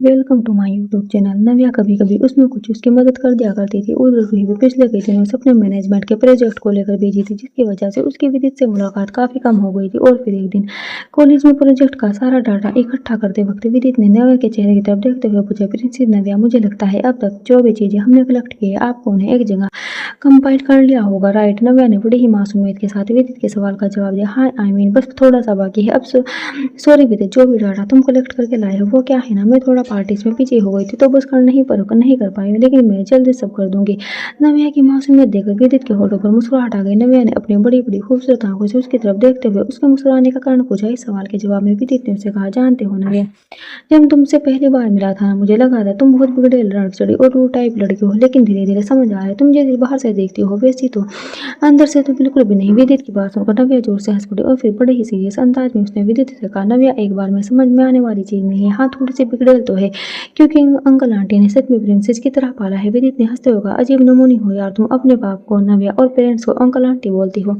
Welcome to my YouTube channel. Navya कभी कभी उसमें कुछ उसकी मदद कर दिया करती थी। और रूही भी पिछले कई दिनों से अपने मैनेजमेंट के प्रोजेक्ट को लेकर बिजी थी, जिसकी वजह से उसकी विदित से मुलाकात काफी कम हो गई थी। और फिर एक दिन कॉलेज में प्रोजेक्ट का सारा डाटा इकट्ठा करते वक्त विदित ने नव्या के चेहरे की तरफ देखते हुए पूछा, प्रिंसेस नव्या, मुझे लगता है अब तक जो भी चीजें हमने कलेक्ट की है आपको उन्हें एक जगह कंपाइल कर लिया होगा, राइट? नव्या ने बड़ी ही मासूमियत के साथ विदित के सवाल का जवाब दिया। हाँ, आई मीन बस थोड़ा सा बाकी है। अब सॉरी विदित, जो भी डाटा तुम कलेक्ट करके लाए हो वो क्या है ना, मैं थोड़ा पार्टीज में पीछे हो गई थी तो बस कर नहीं कर पाई, लेकिन मैं जल्दी सब कर दूंगी। नव्या की मासूमियत देखकर विदित के होठों पर मुस्कुराहट आ गई। नव्या ने अपनी बड़ी बड़ी खूबसूरत आंखों से उसकी तरफ देखते हुए उसके मुस्कुराने का कारण पूछा। इस सवाल के जवाब में विदित ने उससे कहा, जानते हो नव्या, जब तुमसे पहली बार मिला था ना, मुझे लगा था तुम बहुत बिगड़े लड़चड़ी और रूड टाइप लड़की हो, लेकिन धीरे धीरे समझ आ रहा है तुम जैसे बाहर से देखती हो वैसी तो अंदर से तो बिल्कुल भी नहीं। विदित की बात सुनकर नव्या जोर से हंस पड़ी और फिर बड़े ही सीरियस अंदाज में उसने विदित से कहा, नव्या एक बार में समझ में आने वाली चीज नहीं है। हाँ, थोड़ी सी बिगड़ेल तो है, क्योंकि अंकल आंटी ने सच में प्रिंसेस की तरह पाला है। विदित ने हंसते हुए कहा, अजीब नमूनी हो यार तुम, अपने बाप को नव्या और पेरेंट्स को अंकल आंटी बोलती हो।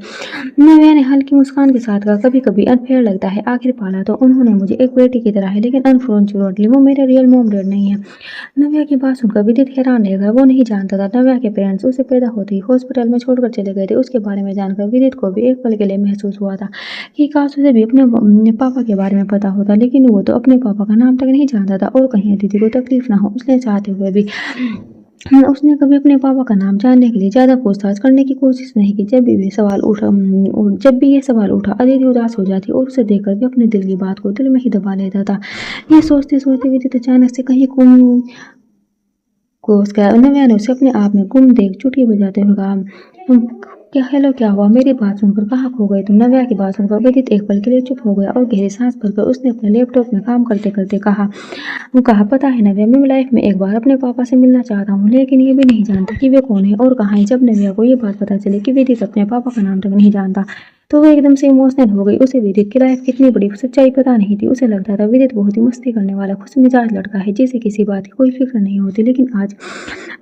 नव्या ने हल्की मुस्कान के साथ कहा, कभी कभी अनफेयर लगता है, आखिर पाला तो उन्होंने मुझे एक बेटी की तरह है, लेकिन अनफॉर्चुनेटली वो मेरे रियल मॉम डैड नहीं है। नव्या की बात सुनकर विदित हैरान रह गया। वो नहीं जानता था नव्या के पेरेंट्स उसे पैदा होते ही हॉस्पिटल में छोड़कर चले गए थे। उसके बारे में जानकर विदित को भी एक पल के लिए महसूस हुआ था कि काश उसे भी अपने पापा के बारे में पता होता, लेकिन वो तो अपने पापा का नाम तक नहीं जानता था। और कहीं अदिति को तकलीफ ना हो उसने चाहते हुए भी उसने कभी अपने पापा का नाम जानने के लिए ज्यादा पूछताछ करने की कोशिश नहीं की। जब भी ये सवाल उठा अदिति उदास हो जाती और उसे देखकर भी अपने दिल की बात को दिल में ही दबा लेता था। ये सोचते सोचते विदित अचानक से कहीं को उसका नव्या ने उसे अपने आप में गुम देख चुटकी बजाते हुए कहा, क्या हेलो, क्या हुआ? मेरी बात सुनकर कहाँ खो गए तुम? नव्या की बात सुनकर विदित एक पल के लिए चुप हो गया और गहरी सांस भरकर उसने अपने लैपटॉप में काम करते करते कहा, पता है नव्या, मैं लाइफ में एक बार अपने पापा से मिलना चाहता हूँ, लेकिन ये भी नहीं जानता कि वे कौन है और कहाँ है। जब नव्या को ये बात पता चली कि विदित अपने पापा का नाम तक नहीं जानता तो वो एकदम से इमोशनल हो गई। उसे विदित की लाइफ कितनी बड़ी सच्चाई पता नहीं थी। उसे लगता था विदित बहुत ही मस्ती करने वाला खुश मिजाज लड़का है जिसे किसी बात की कोई फिक्र नहीं होती, लेकिन आज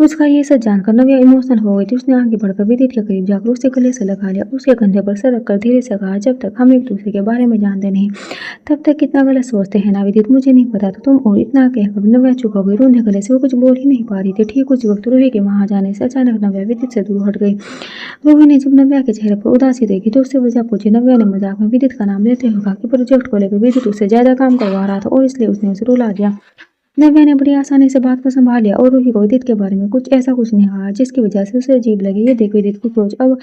उसका ये सच जानकर नव्या इमोशनल हो गई थी। उसने आगे बढ़कर विदित के करीब जाकर उसे गले से लगा लिया, उसके कंधे पर सर रखकर धीरे से कहा, जब तक हम एक दूसरे के बारे में जानते नहीं तब तक कितना गलत सोचते हैं ना विदित, मुझे नहीं पता था तुम। और इतना कहकर नव्या चुप हो गई। रोने गले से वो कुछ बोल ही नहीं पा रही थी। ठीक उस वक्त रूही के वहां जाने से अचानक नव्या विदित से दूर हट गई। रूही ने जब नव्या के चेहरे पर उदासी देखी तो उससे वजह पूछी। नव्या ने मजाक में विदित का नाम लेते हुए कहा कि प्रोजेक्ट को लेकर विदित उससे ज्यादा काम करवा रहा था और इसलिए उसने उसे रुला दिया। नव्या ने बड़ी आसानी से बात को संभाल लिया और रूही को विदित के बारे में कुछ नहीं कहा जिसकी वजह से उसे अजीब लगी। ये देख विदित की सोच अब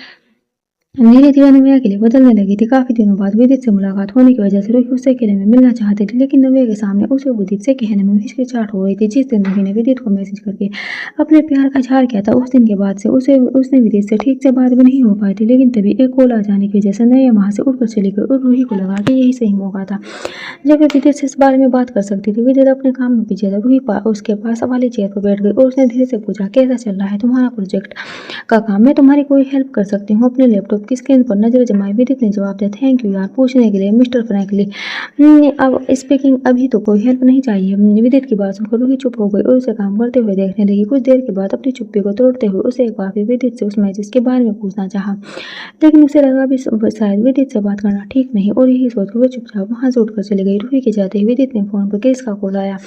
धीरे धीरे नव्या के लिए बदलने लगी थी। काफी दिनों बाद विदित से मुलाकात होने की वजह से रूही उससे अकेले में मिलना चाहती थी, लेकिन नव्या के सामने उसे विदित से कहने में हिचकिचाहट हो रही थी। जिस दिन रूही ने विदित को मैसेज करके अपने प्यार का इजहार किया था उस दिन के बाद से उसने विदित से ठीक से बात भी नहीं हो पाई थी, लेकिन तभी एक कॉल आ जाने की वजह से नव्या वहां से उठकर चली गई और रूही को लगा कि यही सही मौका था जब वे विदित से इस बारे में बात कर सकती थी। विदित अपने काम में पीछे था। रूही उसके पास वाली चेयर पर बैठ गई और उसने धीरे से पूछा, कैसा चल रहा है तुम्हारा प्रोजेक्ट का काम? मैं तुम्हारी कोई हेल्प कर सकती हूँ? अपने लैपटॉप की स्क्रीन पर नजर जमाई विदित ने जवाब दिया, थैंक यू यार पूछने के लिए मिस्टर फ्रैंकली। अब स्पीकिंग, अभी तो कोई हेल्प नहीं चाहिए। विदित की बात सुनकर रूही चुप हो गई और उसे काम करते हुए देखने लगी। कुछ देर के बाद अपनी चुप्पी को तोड़ते हुए उसे एक बार फिर विदित से उस मैसेज के बारे में पूछना चाहा, लेकिन उसे लगा भी शायद विदित से बात करना ठीक नहीं और यही सोचकर वो चुपचाप वहां से उठकर चली गई। रूही के जाते ही विदित ने फोन पर क्रिस का कॉल आया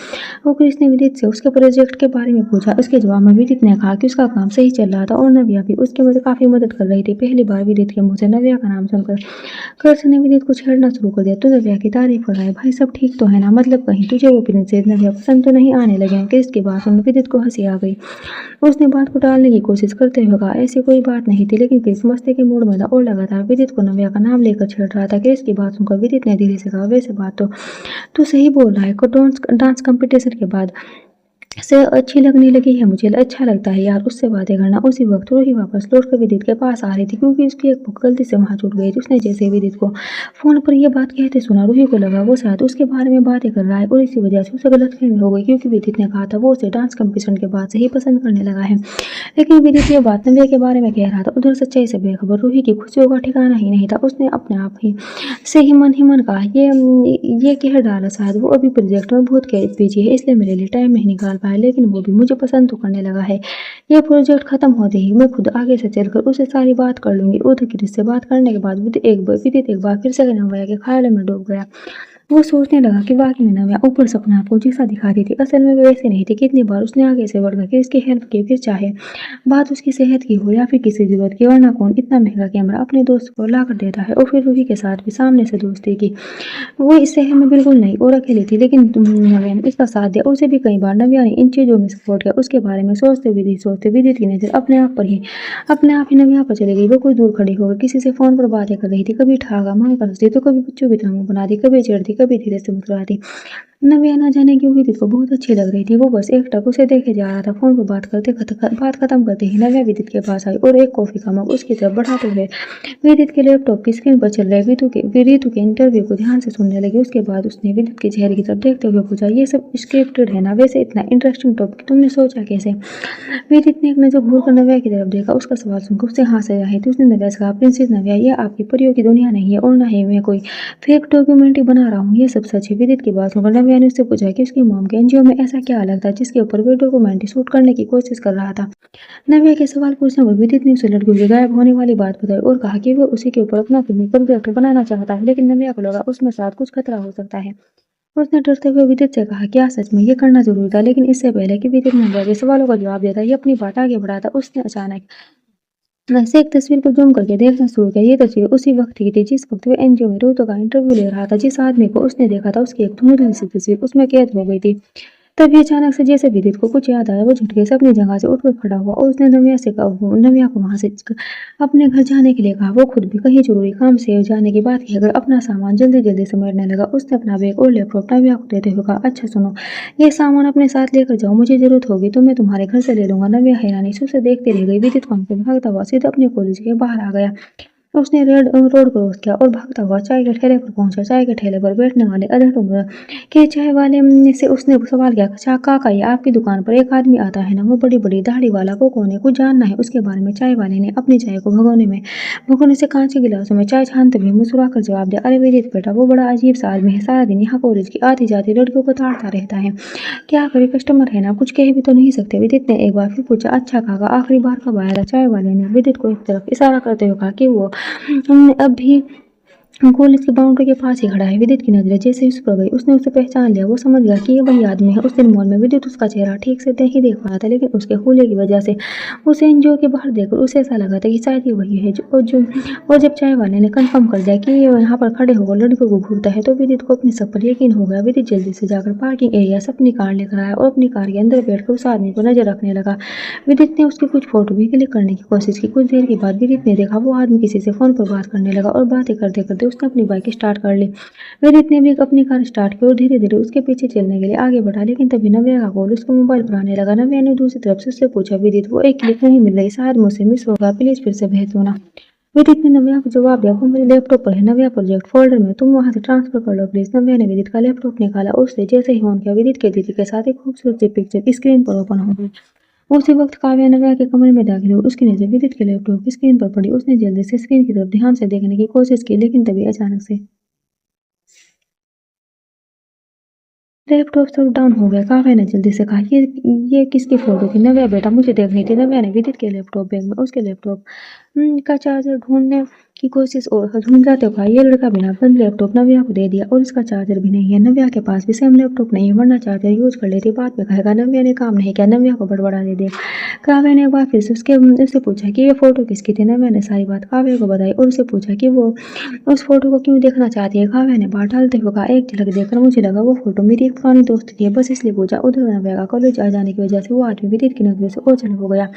और क्रिस ने विदित से उसके प्रोजेक्ट के बारे में पूछा। उसके जवाब में विदित ने कहा कि उसका काम सही चल रहा था और नव्या भी उसकी काफी मदद कर रही थी। पहली बार विदित के मुंह से नव्या का नाम सुनकर क्रिस ने विदित को छेड़ना शुरू कर दिया, तू नव्या की तारीफ कर रहा है, भाई सब ठीक तो है ना? मतलब कहीं तुझे वो प्रिंसेस नव्या पसंद तो नहीं आने लगे हैं? क्रिस की बात सुन विदित को हंसी आ गई। उसने बात को टालने की कोशिश करते हुए कहा, ऐसी कोई बात नहीं थी, लेकिन क्रिस मस्ती के मूड में था और लगातार विदित को नव्या का नाम लेकर छेड़ रहा था। क्रिस की बात सुनकर विदित ने धीरे से कहा, वैसे बात तो तू सही बोल रहा है, डांस कंपटीशन के बाद से अच्छी लगने लगी है, मुझे अच्छा लगता है यार उससे बातें करना। उसी वक्त रूही वापस लौटकर विदित के पास आ रही थी क्योंकि उसकी एक बुक गलती से वहां छूट गई थी। उसने जैसे ही विदित को फोन पर यह बात कहते सुना रूही को लगा वो शायद उसके बारे में बातें कर रहा है और इसी वजह से उसे गलतफहमी हो गई, क्योंकि विदित ने कहा था वो उसे डांस कंपटीशन के बाद से ही पसंद करने लगा है। लेकिन विदित ये बात नव्या के बारे में कह रहा था। उधर सच्चाई से बेखबर रूही की खुशियों का ठिकाना ही नहीं था। उसने अपने आप ही मन कहा, ये कह डाला शायद वो अभी प्रोजेक्ट में बहुत बिजी है इसलिए मेरे लिए टाइम नहीं निकाल पाया, लेकिन वो भी मुझे पसंद तो करने लगा है। ये प्रोजेक्ट खत्म होते ही मैं खुद आगे से चलकर उसे सारी बात कर लूंगी। उधर किसी से बात करने के बाद विदित एक बार फिर से नव्या के ख्यालों में डूब गया। वो सोचने लगा कि वाकई में नव्या ऊपर से अपने आप को जैसा दिखाती थी, असल में वो वैसे नहीं थी। कितनी बार उसने आगे से बढ़ करके उसकी हेल्प की, फिर चाहे बात उसकी सेहत की हो या फिर किसी जरूरत की, वरना कौन इतना महंगा कैमरा अपने दोस्त को ला कर देता है। और फिर रूही के साथ भी सामने से दोस्ती की। वो इस शहर में बिल्कुल नई और अकेली थी, लेकिन नव्या ने उसका साथ दिया। उसे भी कई बार नव्या ने इन चीज़ों में सपोर्ट किया। उसके बारे में सोचते विदित की नज़र अपने आप ही नव्या पर चली गई। वो कुछ दूर खड़ी होकर किसी से फ़ोन पर बातें कर रही थी। कभी ठागा मांग कर हंसती तो कभी बच्चों की तरह मुँह बनाती, कभी चिढ़ती, कभी धीरे से मुस्कुराती। नव्या ना जाने क्यों विदित को बहुत अच्छी लग रही थी। वो बस एकटक उसे देखे जा रहा था। फ़ोन पर बात खत्म करते ही नव्या विदित के पास आई और एक कॉफ़ी का मग उसकी तरफ बढ़ाते हुए विदित के लैपटॉप की स्क्रीन पर चल रहे ऋतु के इंटरव्यू को ध्यान से सुनने लगी। उसके बाद उसने विदित के चेहरे की तरफ देखते हुए पूछा, ये सब स्क्रिप्टेड है ना? वैसे इतना इंटरेस्टिंग टॉपिक तुमने सोचा कैसे? विदित ने एक नज़र घूरकर नव्या की तरफ देखा। उसका सवाल सुनकर उसे हंसी आई थी। उसने नव्या से कहा, प्रिंसेस नव्या, यह आपकी परियों की दुनिया नहीं है और ना ही मैं कोई फेक डॉक्यूमेंट्री बना रहा हूँ। ये सब सच है। विदित की बात सुनकर नव्या ने उससे पूछा कि उसकी मॉम के एनजीओ में ऐसा क्या अलग था जिसके ऊपर वो डॉक्यूमेंट्री शूट करने की कोशिश कर रहा था। नव्या के सवाल पूछने पर विदित ने उसे लड़कियों के गायब होने वाली बात बताई और कहा कि वो उसी के ऊपर अपना फिल्मी प्रोजेक्ट बनाना चाहता है, लेकिन नव्या को लगा उसमें साथ कुछ खतरा हो सकता है। उसने डरते हुए विदित से कहा, क्या सच में ये करना जरूरी था? लेकिन इससे पहले कि विदित नव्या के सवालों का जवाब देता या अपनी बात आगे बढ़ाता, उसने अचानक वैसे एक तस्वीर को जूम करके देखना शुरू किया। ये तस्वीर उसी वक्त की थी जिस वक्त वो एनजीओ में रुतो का इंटरव्यू ले रहा था। जिस आदमी को उसने देखा था उसकी एक धुंधली सी तस्वीर उसमें कैद हो गई थी। तभी अचानक से जैसे विदित को कुछ याद आया, वो झटके से अपनी जगह से उठकर खड़ा हुआ और उसने नव्या को वहां से अपने घर जाने के लिए कहा। वो खुद भी कहीं जरूरी काम से जाने की बात कहकर अपना सामान जल्दी जल्दी समेटने लगा। उसने अपना बैग और लैपटॉप नव्या को देते हुए कहा, अच्छा सुनो, ये सामान अपने साथ लेकर जाओ, मुझे जरूरत होगी तो मैं तुम्हारे घर से ले लूंगा। नव्या हैरानी से उसे देखते रह गई। विदित वहां से भागता हुआ सीधा अपने कॉलेज के बाहर आ गया। उसने रोड क्रॉस किया और भागता हुआ चाय के ठेले पर पहुंचा। चाय के ठेले पर बैठने वाले अधर उम्र के चाय वाले से उसने सवाल किया, काका, ये आपकी दुकान पर एक आदमी आता है ना, वो बड़ी बड़ी दाढ़ी वाला, वो कौन है? कुछ जानना है उसके बारे में? चाय वाले ने अपनी चाय को भगोने से कांच के गिलासों में चाय छानते हुए मुस्कुरा कर जवाब दिया, अरे विदित बेटा, वो बड़ा अजीब सा आदमी है। सारा दिन यहाँ कॉलेज की आती जाती लड़कियों को ताड़ता रहता है। क्या करे, कस्टमर है ना, कुछ कह भी तो नहीं सकते। विदित ने एक बार फिर पूछा, अच्छा काका, आखिरी बार कब आया था? चाय वाले ने विदित को एक तरफ इशारा करते हुए कहा कि वो अभी कॉलेज की बाउंड्री के पास ही खड़ा है। विदित की नजरें जैसे उस पर गई, उसने उसे पहचान लिया। वो समझ गया कि ये वही आदमी है। उस दिन मॉल में विदित उसका चेहरा ठीक से नहीं देख पाया था, लेकिन उसके हुलिये की वजह से उसे एनजीओ के बाहर देखकर उसे ऐसा लगा था कि शायद ये वही है। और जब चाय वाले ने कंफर्म कर दिया कि ये यहाँ पर खड़े होकर लड़कों को घूरता है, तो विदित को अपने सब पर यकीन हो गया। विदित जल्दी से जाकर पार्किंग एरिया से अपनी कार लेकर आया और अपनी कार के अंदर बैठकर उस आदमी को नजर रखने लगा। विदित ने उसकी कुछ फोटो भी क्लिक करने की कोशिश की। कुछ देर के बाद विदित ने देखा वो आदमी किसी से फोन पर बात करने लगा और बातें करते करते उसने अपनी बाइक स्टार्ट कर ली। विदित ने भी अपनी कार स्टार्ट की और धीरे धीरे उसके पीछे चलने के लिए आगे बढ़ा, लेकिन तभी नव्या का कॉल उसके मोबाइल पर आने लगा। नव्या ने दूसरी तरफ से उससे पूछा, विदित, वो एक क्लिक नहीं मिल रही, शायद मुझसे मिस होगा, प्लीज फिर से भेज दो ना। विदित ने नव्या को जवाब दिया, वो मेरे लैपटॉप पर है, नव्या प्रोजेक्ट फोल्डर में, तुम वहां से ट्रांसफर कर लो प्लीज। नव्या ने विदित का लैपटॉप निकाला और उससे जैसे ही ऑन किया, विदित के दीदी के साथ एक खूबसूरत सी पिक्चर स्क्रीन पर ओपन हो गई। उसी वक्त काव्या नव्या के कमरे में दाखिल हुई। उसकी नजर विदित के लैपटॉप की स्क्रीन पर पड़ी। उसने जल्दी से स्क्रीन की तरफ ध्यान से देखने की कोशिश की, लेकिन तभी अचानक से लैपटॉप शट डाउन हो गया। काव्या ने जल्दी से कहा, ये किसकी फोटो थी? नव्या बेटा, मुझे देखनी थी। नव्या ने विदित के लैपटॉप बैग में उसके लैपटॉप का चार्जर ढूंढने की कोशिश और ढूंढ जाते हुआ, ये लड़का बिना बंद लैपटॉप नव्या को दे दिया और इसका चार्जर भी नहीं है। नव्या के पास भी सेम लैपटॉप नहीं है, वरना चार्जर यूज कर लेती, बाद में कहेगा नव्या ने काम नहीं किया, नव्या को बड़बड़ा दे दिया। काव्या ने एक बार फिर से उससे पूछा कि ये फोटो किसकी थी। नव्या ने सारी बात काव्या को बताई और उससे पूछा कि वो उस फोटो को क्यों देखना चाहती है। काव्या ने बात टालते हुए कहा, एक झलक देखकर मुझे लगा वो फोटो मेरी एक पुरानी दोस्त की है, बस इसलिए पूछा। उधर नव्या का कॉलेज आ जाने की वजह से वो आदमी विदित की नजरों से ओझल हो गया।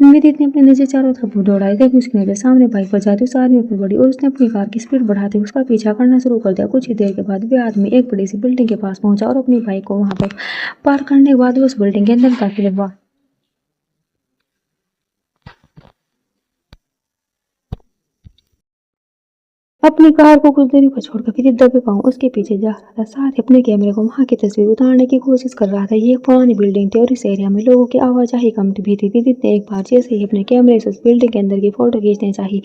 विदित ने अपनी नजर चारों तरफ दौड़ाई, तभी उसकी नजर सामने बाइक पर जाती उस आदमी पर पड़ी और उसने अपनी कार की स्पीड बढ़ाते हुए उसका पीछा करना शुरू कर दिया। कुछ ही देर के बाद वे आदमी एक बड़ी सी बिल्डिंग के पास पहुंचा और अपनी बाइक को वहां पर पार्क करने के बाद वो उस बिल्डिंग के अंदर दाखिल हुआ। अपनी कार को कुछ दूरी पर छोड़कर फिर दबे पांव उसके पीछे जा रहा था, साथ ही अपने कैमरे को वहां की तस्वीर उतारने की कोशिश कर रहा था। ये एक पुरानी बिल्डिंग थी और इस एरिया में लोगों की आवाजाही कम भी थी। विदित ने एक बार जैसे ही अपने कैमरे से उस बिल्डिंग के अंदर की फोटो खींचने चाहिए,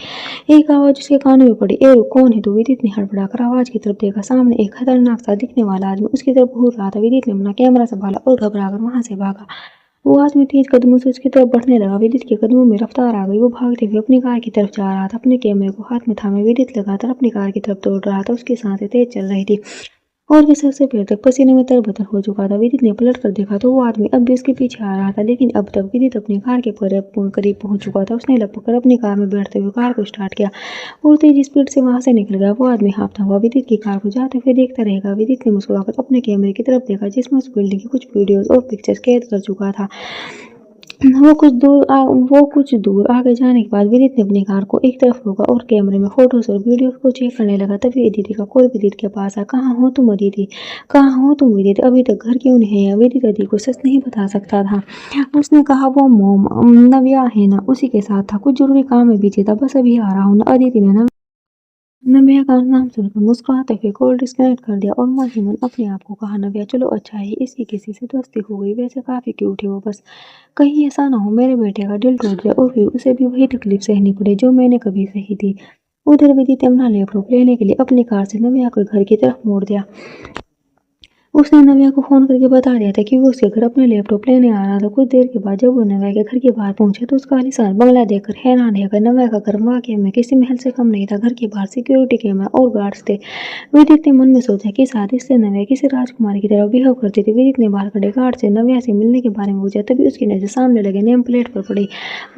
एक आवाज उसके कानों में पड़ी, ए कौन है तू? विदित ने हड़बड़ाकर आवाज की तरफ देखा। सामने एक खतरनाक सा दिखने वाला आदमी उसकी तरफ घूर रहा था। विदित ने अपना कैमरा संभाला और घबराकर वहां से भागा। वो आदमी तेज कदमों से उसकी तरफ बढ़ने लगा। विदित के कदमों में रफ्तार आ गई। वो भागते हुए अपनी कार की तरफ जा रहा था, अपने कैमरे को हाथ में थामे विदित लगातार अपनी कार की तरफ दौड़ रहा था। उसकी सांसें तेज चल रही थी। और भी सर से पैर तक पसीने में तरबतर हो चुका था। विदित ने पलट कर देखा तो वो आदमी अब भी उसके पीछे आ रहा था, लेकिन अब तक विदित अपनी कार के करीब पहुंच चुका था। उसने लपक कर अपनी कार में बैठते हुए कार को स्टार्ट किया और तेज स्पीड से वहां से निकल गया। वो आदमी हाँफता हुआ विदित की कार को जाते हुए देखता रहेगा। विदित ने मुस्कुराकर अपने कैमरे की तरफ देखा, जिसमें उस बिल्डिंग की कुछ वीडियोज और पिक्चर्स कैद कर चुका था। वो कुछ दूर आगे जाने के बाद विदित ने अपनी कार को एक तरफ रोका और कैमरे में फोटोज और वीडियोस को चेक करने लगा। तभी अदिति का कॉल विदित के पास आया। कहाँ हो तुम अदिति? कहाँ हो तुम विदित? अभी तक घर क्यों नहीं आया? विदित अदिति को सच नहीं बता सकता था। उसने कहा वो मोम नव्या है ना, उसी के साथ था, कुछ जरूरी काम में बिजी था, बस अभी आ रहा हूँ। अदिति ने नव्या का नाम सुनकर मुस्कुराते हुए कॉल डिस्कनेक्ट कर दिया और मन ही मन अपने आप को कहा, नव्या चलो अच्छा है इसकी किसी से दोस्ती हो गई, वैसे काफी क्यूट है वो, बस कहीं ऐसा ना हो मेरे बेटे का दिल टूट जाए और फिर उसे भी वही तकलीफ सहनी पड़े जो मैंने कभी सही थी। उधर विदित अपना लैपटॉप लेने के लिए अपनी कार से नव्या के घर की तरफ मोड़ दिया। उसने नव्या को फ़ोन करके बता दिया था कि वो उसके घर अपने लैपटॉप लेने आ रहा था। कुछ देर के बाद जब वो नव्या के घर के बाहर पहुंचा तो उसका आलीशान बंगला देखकर हैरान रह गया। नव्या का घर वाकई में किसी महल से कम नहीं था। घर के बाहर सिक्योरिटी कैमरा और गार्ड्स थे। विदित ने मन में सोचा कि शायद इससे नव्या किसी राजकुमारी की तरह बिहेव करती थी। विदित ने बाहर खड़े गार्ड से नव्या से मिलने के बारे में पूछा, तभी उसकी नजर सामने लगे नेम प्लेट पर पड़ी।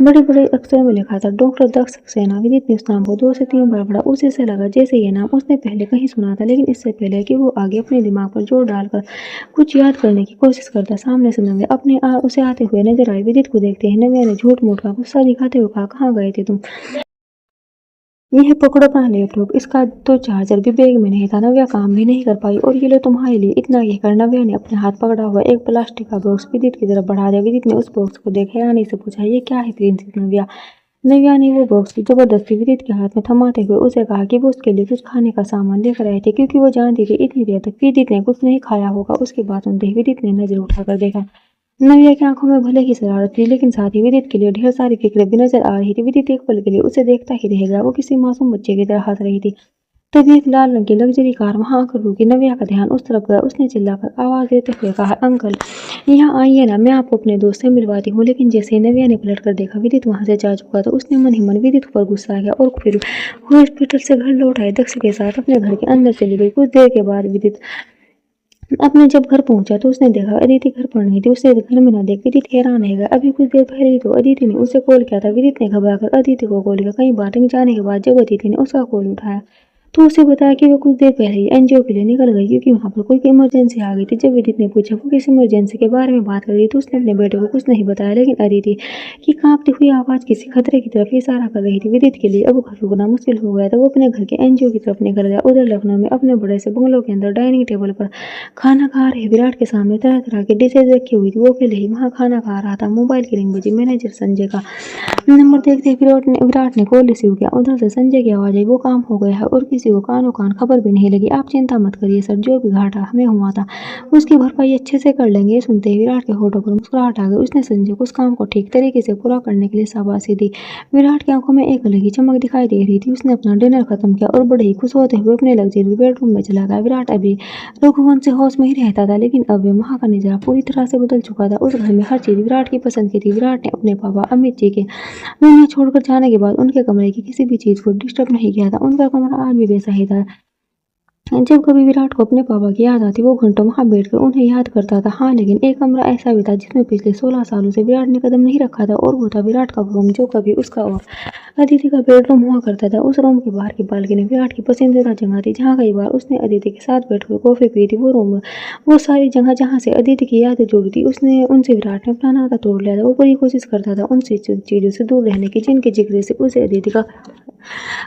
बड़े बड़े अक्षरों में लिखा था डॉक्टर दक्ष सक्सेना। विदित ने उस नाम को 2 से 3 बार पढ़ा। उसे ऐसा लगा जैसे ये नाम उसने पहले कहीं सुना था, लेकिन इससे पहले कि वो आगे अपने दिमाग पर जोर डालकर कुछ याद करने की कोशिश करता, सामने से नव्या उसे आते हुए नजर आई। विदित को देखते ही नव्या ने झूठ मूठ का गुस्सा दिखाते हुए कहा, कहाँ गए थे तुम? यह पकड़ो अपना लैपटॉप, इसका तो चार्जर भी बैग में नहीं था। नव्या काम भी नहीं कर पाई और ये लो तुम्हारे लिए। इतना कहकर नव्या ने अपने हाथ पकड़ा हुआ एक प्लास्टिक का बॉक्स विदित की तरफ बढ़ा दिया। विदित ने उस बॉक्स को देख हैरानी से पूछा, ये क्या है प्रिंसेस नव्या? नव्या ने वो बॉक्स जबरदस्ती विदित के हाथ में थमाते हुए उसे कहा कि वो उसके लिए कुछ खाने का सामान लेकर आए थे, क्योंकि वो जानती थी इतनी देर तक विदित ने कुछ नहीं खाया होगा। उसके बाद सुनते ही विदित ने नजर उठाकर देखा। नव्या की आंखों में भले ही शरारत थी, लेकिन साथ ही विदित के लिए ढेर सारी फिक्र भी नजर आ रही थी। विदित एक पल के लिए उसे देखता ही रह गया। वो किसी मासूम बच्चे की तरह हंस रही थी। तभी एक लाल रंग की लग्जरी कार वहां आकर रुकी। नव्या का ध्यान उस तरफ गया। उसने चिल्लाकर आवाज देते हुए कहा, अंकल यहाँ आइए ना, मैं आपको अपने दोस्त से मिलवाती हूँ। लेकिन जैसे ही नव्या ने पलट कर देखा विदित वहां से जा चुका, तो उसने मन ही मन विदित पर गुस्सा आ गया और फिर हॉस्पिटल से घर लौट आए दक्ष के साथ अपने घर के अंदर चली गई। कुछ देर के बाद विदित अपने जब घर पहुंचा तो उसने देखा अदिति घर पर नहीं थी। उसे घर में न देख विदित हैरान रह गया। अभी कुछ देर पहले ही तो अदिति ने उसे कॉल किया था। विदित ने घबराकर अदिति को कॉल किया। कई बार रिंग जाने के बाद जब अदिति ने उसका कॉल उठाया तो उसे बताया कि वो कुछ देर पहले ही एनजीओ के लिए निकल गई, क्योंकि वहां पर कोई इमरजेंसी आ गई थी। जब विदित ने पूछा वो किस इमरजेंसी के बारे में बात कर रही थी, तो उसने अपने बेटे को कुछ नहीं बताया, लेकिन अदिति की कांपती हुई आवाज किसी खतरे की तरफ इशारा कर रही थी। विदित के लिए अब घर रुकना मुश्किल हो गया था। वो अपने घर के एनजीओ की तरफ निकल गया। उधर लखनऊ में अपने बड़े से बंगलों के अंदर डाइनिंग टेबल पर खाना खा रहे विराट के सामने तरह तरह की डिशेज रखी हुई थी। वो अकेले ही वहाँ खाना खा रहा था। मोबाइल की रिंग बजी। मैनेजर संजय का नंबर देखते ही विराट ने कॉल रिसीव किया। उधर से संजय की आवाज आई, वो काम हो गया है और किसी को कानो कान खबर भी नहीं लगी। आप चिंता मत करिए सर, जो भी घाटा हमें हुआ था उसकी भरपाई अच्छे से कर लेंगे। सुनते ही विराट के होठों पर मुस्कुराहट आ गई। उसने संजय को उस काम को ठीक तरीके से पूरा करने के लिए शाबाशी दी। विराट की आंखों में एक अलग ही चमक दिखाई दे रही थी। उसने अपना डिनर खत्म किया और बड़े ही खुश होते हुए अपने लग्जरी बेडरूम में चला गया। विराट अभी रघुवंश से होश में ही रहता था, लेकिन अब वहां का नजारा पूरी तरह से बदल चुका था। उस घर में हर चीज विराट की पसंद की थी। विराट ने अपने पापा अमित जी के दुनिया छोड़कर जाने के बाद उनके कमरे की किसी भी चीज को डिस्टर्ब नहीं किया था। उनका कमरा आज भी वैसा ही था। जब कभी विराट को अपने पापा की याद आती वो घंटों वहां बैठकर उन्हें याद करता था। हाँ, लेकिन एक कमरा ऐसा भी था जिसमें पिछले 16 सालों से विराट ने कदम नहीं रखा था, और वो था विराट का रूम, जो कभी उसका और अदिति का बेडरूम हुआ करता था। उस रूम के बाहर की बालकनी विराट की पसंदीदा जगह थी, जहाँ कई बार उसने अदिति के साथ बैठकर कॉफी पी थी। वो रूम, वो सारी जगह जहाँ से अदिति की यादें जुड़ी थी, उसने उनसे विराट ने अपना नाता तोड़ लिया था। वो पूरी कोशिश करता था उन चीजों से दूर रहने की जिनके जिक्र से उसे अदिति का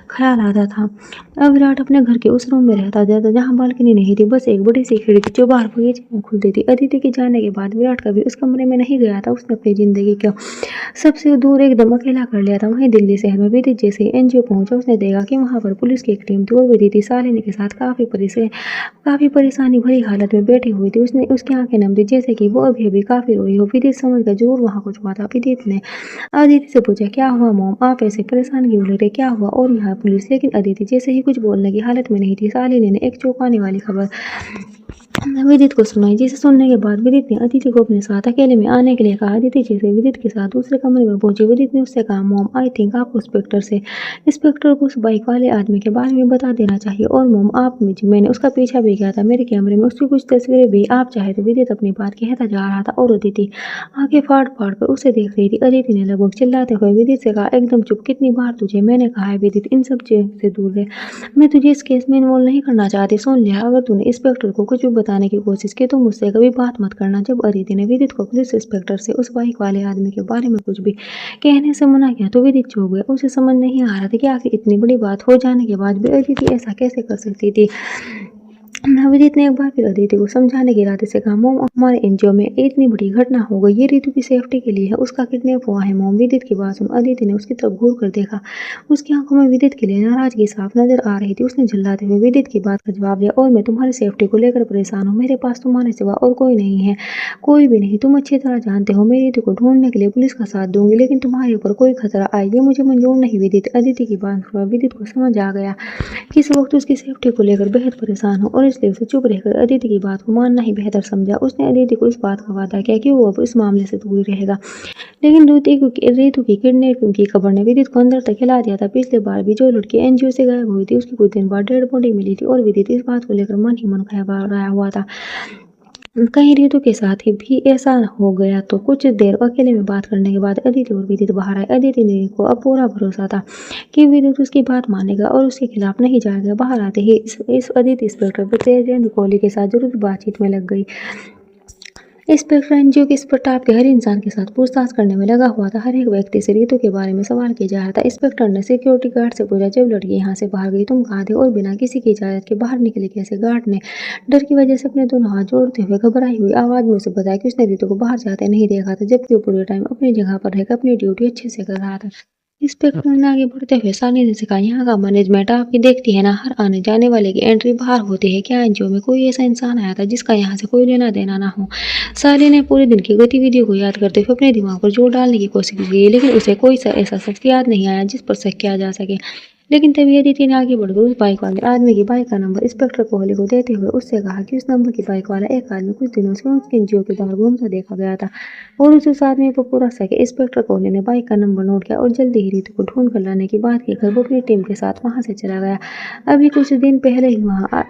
ख्याल आता था। अब विराट अपने घर के उस रूम में रहता था जहाँ बालकनी नहीं थी, बस एक बड़ी सी खिड़की जो बाहर बगीचे में खुलती थी। अदिति के जाने के बाद विराट कभी उस कमरे में नहीं गया था। उसने अपनी जिंदगी को सबसे दूर एकदम अकेला कर लिया था। वहीं दिल्ली शहर में विदित जैसे ही एनजीओ पहुंचा, उसने देखा कि वहां पर पुलिस की एक टीम थी और विदित शालिनी के साथ काफी परेशानी भरी हालत में बैठी हुई थी। उसने उसकी आंखें नम थी, जैसे कि वो अभी अभी काफी रोई हो। विदित समझ गया जरूर वहां कुछ हुआ था। विदित ने अदिति से पूछा, क्या हुआ मॉम, आप ऐसे परेशान क्यों लग रहे, क्या हुआ? और यहाँ पुलिस, लेकिन अदिति जैसे ही कुछ बोलने की हालत में नहीं थी। शालिनी ने एक चौंकाने वाली खबर विदित को सुनाई, जिसे सुनने के बाद विदित ने अदिति को अपने साथ अकेले में आने के लिए कहा। अदिति जैसे विदित के साथ दूसरे कमरे में पहुंची, विदित ने उससे कहा, मॉम आई थिंक आपको इंस्पेक्टर को उस बाइक वाले आदमी के बारे में बता देना चाहिए। और मॉम आप मुझे मैंने उसका पीछा भी किया था, मेरे कैमरे में उसकी कुछ तस्वीरें भी आप चाहे तो। विदित अपनी बात कहता जा रहा था और अदिति आंखें फाड़ फाड़ कर उसे देख रही थी। अदिति ने लगभग चिल्लाते हुए विदित से कहा, एकदम चुप, कितनी बार तुझे मैंने कहा है विदित इन सब चीजों से दूर रहे। मैं तुझे इस केस में इन्वॉल्व नहीं करना चाहती, सुन लिया। अगर तूने इंस्पेक्टर को कुछ भी बताने की कोशिश की तो मुझसे कभी बात मत करना। जब अदिति ने विदित को पुलिस इंस्पेक्टर से उस बाइक वाले आदमी के बारे में कुछ भी कहने से मना किया तो विदित चुप गया। उसे समझ नहीं आ रहा था कि आखिर इतनी बड़ी बात हो जाने के बाद भी अदिति ऐसा कैसे कर सकती थी। विदित ने एक बार फिर अदिति को समझाने के इरादे से कहा, मोम हमारे एनजीओ में इतनी बड़ी घटना हो गई, ये रितु की सेफ्टी के लिए है, उसका किडनैप हुआ है मोम। विदित की बात सुन अदिति ने उसकी तरफ घूर कर देखा। उसकी आंखों में विदित के लिए नाराजगी साफ नजर आ रही थी। उसने झल्लाते हुए विदित की बात का जवाब दिया, और मैं तुम्हारी सेफ्टी को लेकर परेशान हूँ। मेरे पास तुम्हारे सिवा और कोई नहीं है, कोई भी नहीं। तुम अच्छी तरह जानते हो मैं रितु को ढूंढने के लिए पुलिस का साथ दूंगी, लेकिन तुम्हारे ऊपर कोई खतरा आए ये मुझे मंजूर नहीं। विदित अदिति की बात सुना। विदित को समझ आ गया कि इस वक्त उसकी सेफ्टी को लेकर बेहद परेशान हो और इसलिए उसे चुप रहकर अदिति की बात को मानना ही बेहतर समझा। उसने अदिति को इस बात का वादा किया कि वो अब इस मामले से दूर रहेगा। लेकिन रितु की किडनैपिंग की खबर ने विदित को अंदर तक हिला दिया था। पिछले बार भी जो लड़की एनजीओ से गायब हुई थी उसकी कुछ दिन बाद डेड बॉडी मिली थी और विदित इस बात को लेकर मन ही मन घबराया हुआ था। कहीं रितु के साथ ही भी ऐसा हो गया तो। कुछ देर अकेले में बात करने के बाद अदिति और विदित बाहर आए। अदिति ने को अब पूरा भरोसा था कि विदित उसकी बात मानेगा और उसके खिलाफ नहीं जाएगा। बाहर आते ही इस अदिति इंस्पेक्टर तेजेंद्र कोहली के साथ जरूर बातचीत में लग गई। इंस्पेक्टर एनजीओ के स्टाफ के हर इंसान के साथ पूछताछ करने में लगा हुआ था। हर एक व्यक्ति से रितु के बारे में सवाल किया जा रहा था। इंस्पेक्टर ने सिक्योरिटी गार्ड से पूछा, जब लड़की यहाँ से बाहर गई तुम कहाँ थे और बिना किसी की इजाजत के बाहर निकले कैसे? गार्ड ने डर की वजह से अपने दोनों हाथ जोड़ते हुए घबराई हुई आवाज में उसे बताया कि उसने रितु को बाहर जाते नहीं देखा था, जबकि वो पूरे टाइम अपनी जगह पर रहकर अपनी ड्यूटी अच्छे से कर रहा था। इंस्पेक्टर ने आगे बढ़ते हुए सानी ने कहा, यहाँ का मैनेजमेंट आपकी देखती है ना, हर आने जाने वाले की एंट्री बाहर होती है। क्या एनजीओ में कोई ऐसा इंसान आया था जिसका यहाँ से कोई लेना देना ना हो? साली ने पूरे दिन की गतिविधियों को याद करते हुए अपने दिमाग पर जोर डालने की कोशिश की, लेकिन उसे कोई ऐसा शख्स याद नहीं आया जिस पर शक किया जा सके। लेकिन तभी अदिति ने आगे बढ़कर उस बाइक वाले आदमी की बाइक का नंबर इंस्पेक्टर कोहली को देते हुए उससे कहा कि उस नंबर की बाइक वाला एक आदमी कुछ दिनों से उसके एनजीओ के बाहर घूमता देखा गया था और उस आदमी को पूरा शक है। इंस्पेक्टर कोहली ने बाइक का नंबर नोट किया और जल्दी ही रितु को ढूंढ कर लाने की बात कहकर वो अपनी टीम के साथ वहां से चला गया। अभी कुछ दिन पहले ही वहाँ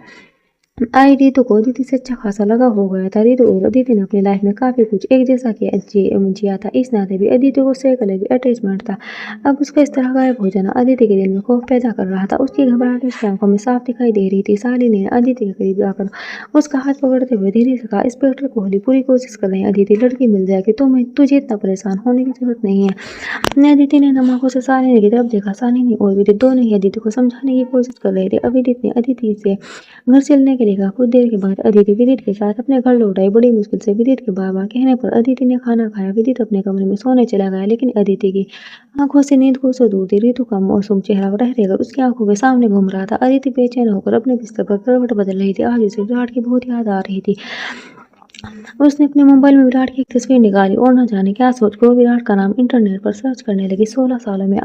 आई रितु को अदिति से अच्छा खासा लगा हो गया था। रितु और अदिति ने अपनी लाइफ में काफी कुछ एक जैसा जिया था, इस नाते भी अदिति को उससे एक अलग अटैचमेंट था। अब उसका इस तरह गायब हो जाना अदिति के दिल में खौफ पैदा कर रहा था। उसकी घबराहट उसकी आंखों में साफ दिखाई दे रही थी। साली ने अदिति के करीब आकर उसका हाथ पकड़ते हुए धीरे से कहा, इंस्पेक्टर कोहली पूरी कोशिश कर रहे हैं अदिति, लड़की मिल जाएगी, तुझे इतना परेशान होने की जरूरत नहीं है। अदिति ने नम आंखों से साली की तरफ देखा। साली ने और विदित दोनों ही अदिति को समझाने की कोशिश कर रहे थे। अदिति ने अदिति से घर चलने के लिए कहा। कुछ देर के बाद अदिति विदित के साथ अपने घर लौट आई। बड़ी मुश्किल से विदित के बार बार कहने पर अदिति ने खाना खाया। विदित अपने कमरे में सोने चला गया, लेकिन अदिति की आंखों से नींद को दूर थी। रितु का मासूम चेहरा रह रहकर उसकी आंखों के सामने घूम रहा था। अदिति बेचैन होकर अपने बिस्तर पर करवट बदल रही थी। आज उसे विराट की बहुत याद आ रही थी। उसने अपने मोबाइल में विराट की एक तस्वीर निकाली और न जाने क्या सोचकर वो विराट का नाम इंटरनेट पर सर्च करने लगी। 16 सालों में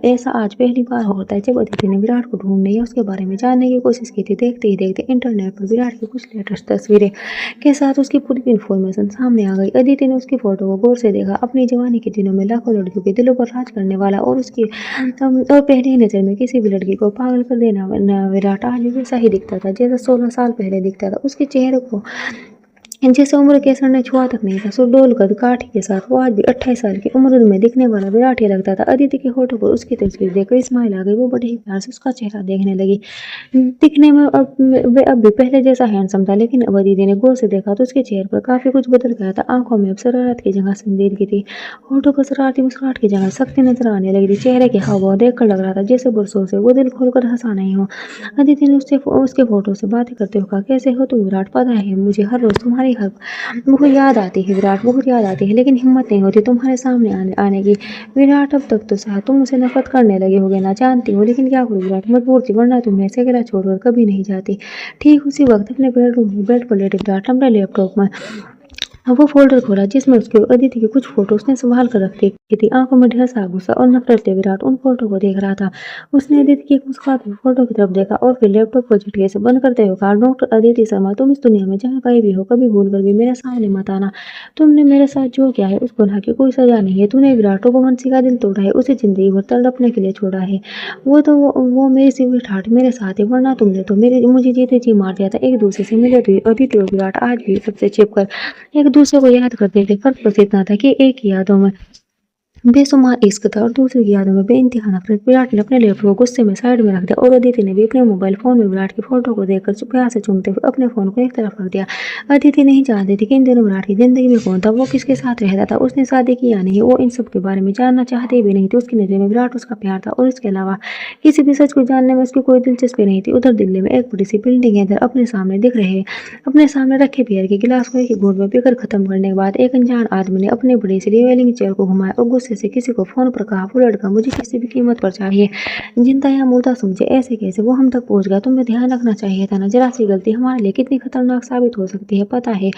ऐसा आज पहली बार होता है जब अदिति ने विराट को ढूंढने या उसके बारे में जानने की कोशिश की थी। देखते ही देखते इंटरनेट पर विराट की कुछ लेटेस्ट तस्वीरें के साथ उसकी पूरी इन्फॉर्मेशन सामने आ गई। अदिति ने उसकी फोटो को गौर से देखा। अपनी जवानी के दिनों में लाखों लड़कियों के दिलों पर राज करने वाला और पहली नजर में किसी भी लड़की को पागल कर देना विराट आज भी वैसा ही दिखता था जैसा 16 साल पहले दिखता था। उसके चेहरे को जैसे उम्र के असर ने छुआ तक नहीं था। सुडोल कद काठी के साथ वो आज भी 28 साल की उम्र में दिखने वाला विराट ही लगता था। अदिति के होठों पर उसकी तस्वीर देखकर स्माइल आ गई। वो बड़े ही प्यार से उसका चेहरा देखने लगी। दिखने में अब भी पहले जैसा हैंडसम था, लेकिन अब अदिति ने गौर से देखा तो उसके चेहरे पर काफी कुछ बदल गया था। आंखों में अब शरारत की जगह संजीदगी थी। होठों पर शरारती मुस्कुराहट की जगह सख्ती नजर आने लगी थी। चेहरे के हाव भाव देखकर लग रहा था जैसे बरसों से वो दिल खोलकर हंसा नहीं हो। अदिति ने उसके फोटो से बातें करते हुए कहा, कैसे हो तुम विराट? पता है मुझे हर रोज तुम्हारी बहुत याद आती है विराट, बहुत याद आती है, लेकिन हिम्मत नहीं होती तुम्हारे सामने आने की। विराट अब तक तो शायद तुम मुझे नफरत करने लगे होगे ना, जानती हो, लेकिन क्या करूं विराट, मजबूर थी, वरना तुम्हें ऐसे अकेला छोड़कर कभी नहीं जाती। ठीक उसी वक्त अपने बेडरूम में बेड पर लेटे विराट अपने लैपटॉप में वो फ़ोल्डर खोला जिसमें उसकी और अदिति की कुछ फ़ोटो उसने सँभाल कर रख रखी थी। आँखों में ढेर सारा गुस्सा और नफ़रत लिए विराट उन फ़ोटो को देख रहा था। उसने अदिति की एक मुस्कुराती हुई फ़ोटो की तरफ देखा और फिर लैपटॉप को झटके से बंद करते हुए कहा, "डॉक्टर अदिति शर्मा, तुम इस दुनिया में जहाँ कहीं भी हो, कभी भूल कर भी मेरे सामने मत आना। तुमने मेरे साथ जो किया है, उस गुनाह की कोई सज़ा नहीं है। तूने विराट रघुवंशी का दिल तोड़ा है, उसे ज़िंदगी भर तड़पने के लिए छोड़ा है। वो मेरी स्वीट हार्ट मेरे साथ है, वरना तुमने तो मुझे जीते जी मार दिया था।" एक दूसरे से मिले हुए अदिति और विराट आज भी सबसे छिपकर एक दूसरे को याद करते थे। फर्क बस इतना था कि एक की यादों में बेशुमार इश्क था और दूसरे की यादों में बेइंतहा नफरत। विराट ने अपने लैपटॉप को गुस्से में साइड में रख दिया और अदिति ने भी अपने मोबाइल फोन में विराट की फोटो को देखकर प्यार से चूमते हुए अपने फोन को एक तरफ रख दिया। अदिति नहीं जानती थी कि इन दिनों विराट की जिंदगी में कौन था, वो किसके साथ रहता था, उसने शादी की या नहीं, वो इन सब के बारे में जानना चाहती भी नहीं थी। उसकी नजर में विराट उसका प्यार था और इसके अलावा किसी भी सच को जानने में उसकी कोई दिलचस्पी नहीं थी। उधर दिल्ली में एक बड़ी सी बिल्डिंग है, इधर अपने सामने रखे बियर के गिलास को एक घूंट में पीकर खत्म करने के बाद एक अनजान आदमी ने अपने बड़ी सी रिवेलिंग चेयर को घुमाया और गुस्से से किसी को फोन पर कहा, "वो लड़का मुझे किसी भी कीमत पर चाहिए, जिंदा या मुर्दा समझे, ऐसे कैसे वो हम तक पहुंच गया? तुम्हें ध्यान रखना चाहिए था ना, जरा सी गलती हमारे लिए कितनी खतरनाक साबित हो सकती है पता है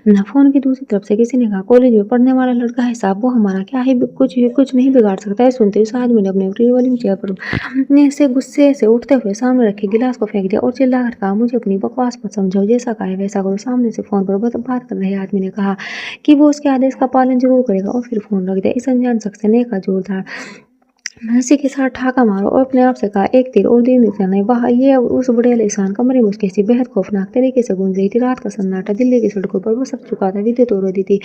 ना।" फोन की दूसरी तरफ से किसी ने कहा, "कॉलेज में पढ़ने वाला लड़का है साहब, वो हमारा क्या है, कुछ नहीं बिगाड़ सकता है।" सुनते उस आदमी ने अपने रिवॉल्विंग चेयर पर से गुस्से से उठते हुए सामने रखे गिलास को फेंक दिया और चिल्लाकर कहा, "मुझे अपनी बकवास मत समझो, जैसा कहा है वैसा करो।" सामने से फोन पर बात कर रहे आदमी ने कहा कि वो उसके आदेश का पालन जरूर करेगा और फिर फोन रख दिया। इस अनजान शख्स ने कहा जोरदार हंसी के साथ ठाका मारो और अपने आप से कहा, "एक तीर और 2 निशाने।" वाह, ये उस बड़े आलीशान कमरे में उसकी हंसी बेहद खौफनाक तरीके से गूंज रही थी। रात का सन्नाटा दिल्ली की सड़कों पर वो सब चुका था। विद्युत और अदिति